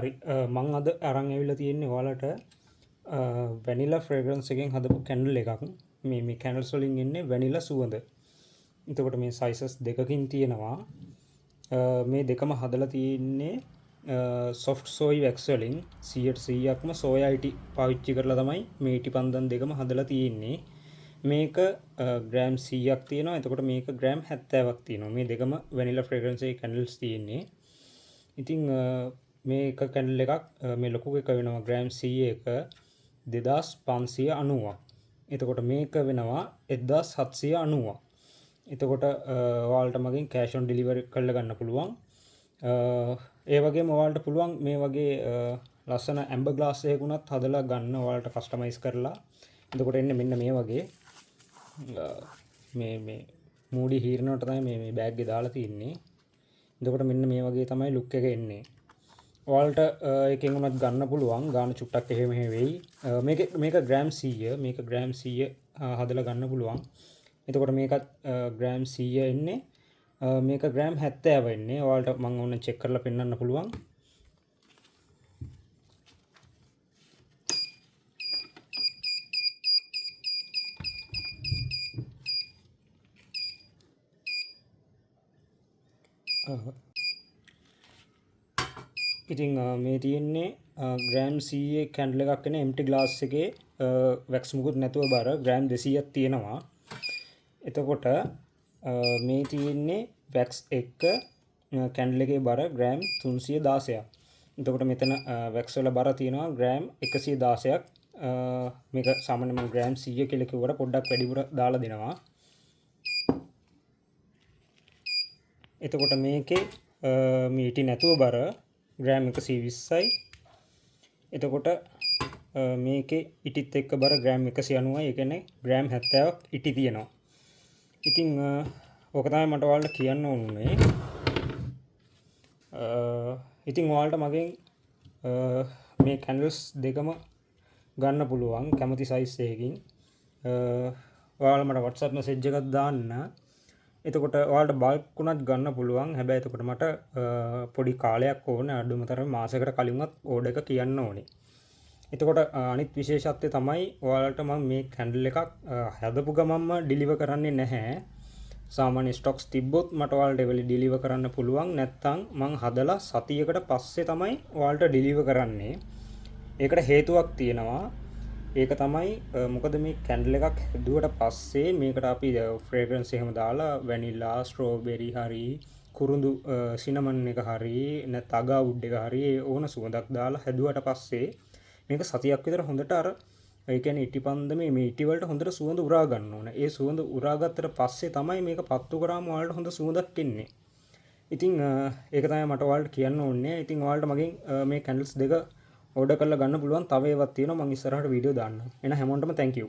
හරි මං අද අරන් ඇවිල්ලා තියෙන්නේ ඔයාලට වැනිලා ෆ්‍රේග්‍රන්ස් එකෙන් හදපු කැන්ඩල් එකක්. මේ කැන්ඩල්ස් වලින් ඉන්නේ වැනිලා සුවඳ. එතකොට මේ සයිසස් දෙකකින් තියෙනවා. මේ දෙකම හදලා තියෙන්නේ soft soy wax වලින් 100%ක්ම soya IT පාවිච්චි කරලා තමයි මේ ඉටි පන්දම් දෙකම හදලා තියෙන්නේ. මේක ග්‍රෑම් 100ක් තියෙනවා. එතකොට මේක ග්‍රෑම් 70ක් තියෙනවා. මේ දෙකම වැනිලා ෆ්‍රේග්‍රන්ස් එකේ කැන්ඩල්ස් තියෙන්නේ. ඉතින් මේ එක කැන්ඩල් එකක් මේ ලොකු එක වෙනවා ග්‍රෑම් 100ක 2590ක්. එතකොට මේක වෙනවා 1790ක්. එතකොට ඔයාලට මගෙන් කෑෂ් ඔන් ඩෙලිවරි කරලා ගන්න පුළුවන්. ඒ වගේම ඔයාලට පුළුවන් මේ වගේ ලස්සන ඇම්බර් ග්ලාස් එකකුණත් හදලා ගන්න ඔයාලට කස්ටමයිස් කරලා. එතකොට එන්නේ මෙන්න මේ වගේ මේ මූඩි හීරනකට තමයි මේ බෑග් එක දාලා තින්නේ. එතකොට මෙන්න මේ වගේ තමයි ලුක් එක එන්නේ. ඔයාලට එකෙන් උනත් ගන්න පුළුවන්. ගාන චුට්ටක් එහෙම වෙයි. මේක ග්‍රෑම් 100. මේක ග්‍රෑම් 100 හදලා ගන්න පුළුවන්. එතකොට මේකත් ග්‍රෑම් 100 එන්නේ. මේක ග්‍රෑම් 70 එන්නේ. ඔයාලට මම ඕන චෙක් කරලා පෙන්නන්න පුළුවන්. ඉතින් මේ තියෙන්නේ ග්‍රෑම් 100 කැන්ඩල් එකක් එන එම්ටි ග්ලාස් එකේ වැක්ස් මුකුත් නැතුව බර ග්‍රෑම් 200ක් තියෙනවා. එතකොට මේ තියෙන්නේ වැක්ස් එක කැන්ඩල් එකේ බර ග්‍රෑම් 316ක්. එතකොට මෙතන වැක්ස් වල බර තියෙනවා ග්‍රෑම් 116ක්. මේක සාමාන්‍යයෙන් මම ග්‍රෑම් 100 කියලා කිව්වට පොඩ්ඩක් වැඩිපුර දාලා දෙනවා. එතකොට මේකේ මේ ඉටි නැතුව බර ග්‍රෑම් 120යි. එතකොට මේකේ ඉටිත් එක්ක බර ග්‍රෑම් 190යි. ඒ කියන්නේ ග්‍රෑම් 70ක් ඉටි තියෙනවා. ඉතින් ඕක තමයි මට ඔයාලට කියන්න ඕනේ. ඉතින් ඔයාලට මගෙන් මේ කැන්ඩල්ස් දෙකම ගන්න පුළුවන් කැමති සයිස් එකකින්. ඔයාලා මට WhatsApp message එකක් දාන්න. එතකොට ඔයාලට බල්ක් උනත් ගන්න පුළුවන්. හැබැයි එතකොට මට පොඩි කාලයක් ඕනේ. අඩුම තරමේ මාසයකට කලින්වත් ඕඩර් එක කියන්න ඕනේ. එතකොට අනිත් විශේෂත්වය තමයි ඔයාලට මම මේ කැන්ඩල් එකක් හදපු ගමන්ම ඩිලිවර් කරන්නේ නැහැ. සාමාන්‍ය ස්ටොක්ස් තිබ්බොත් මට ඔයාලට ඒවලි ඩිලිවර් කරන්න පුළුවන්. නැත්නම් මම හදලා සතියකට පස්සේ තමයි ඔයාලට ඩිලිවර් කරන්නේ. ඒකට හේතුවක් තියෙනවා. ඒක තමයි මොකද මේ කැන්ඩල් එකක් හැදුවට පස්සේ මේකට අපි ෆ්‍රේග්‍රන්ස් එහෙම දාලා වැනිලා, ස්ට්‍රෝබෙරි හරි, කුරුඳු සිනමන් එක හරි, නැත්නම් අගා වුඩ් එක හරි ඕන සුවඳක් දාලා හැදුවට පස්සේ මේක සතියක් විතර හොඳට අර ඒ කියන්නේ ඉටි පන්දමේ මේ ඉටි වලට හොඳට සුවඳ උරා ගන්න ඕන. ඒ සුවඳ උරා ගත්තට පස්සේ තමයි මේක පත්තු කරාම ඔයාලට හොඳ සුවඳක් එන්නේ. ඉතින් ඒක තමයි මට ඔයාලට කියන්න ඕනේ. ඉතින් ඔයාලට මගෙන් මේ කැන්ඩල්ස් දෙක ඕඩර් කරලා ගන්න පුළුවන්. තව ඒවත් තියෙනවා මම ඉස්සරහට වීඩියෝ දාන්න. එහෙනම් හැමෝටම thank you.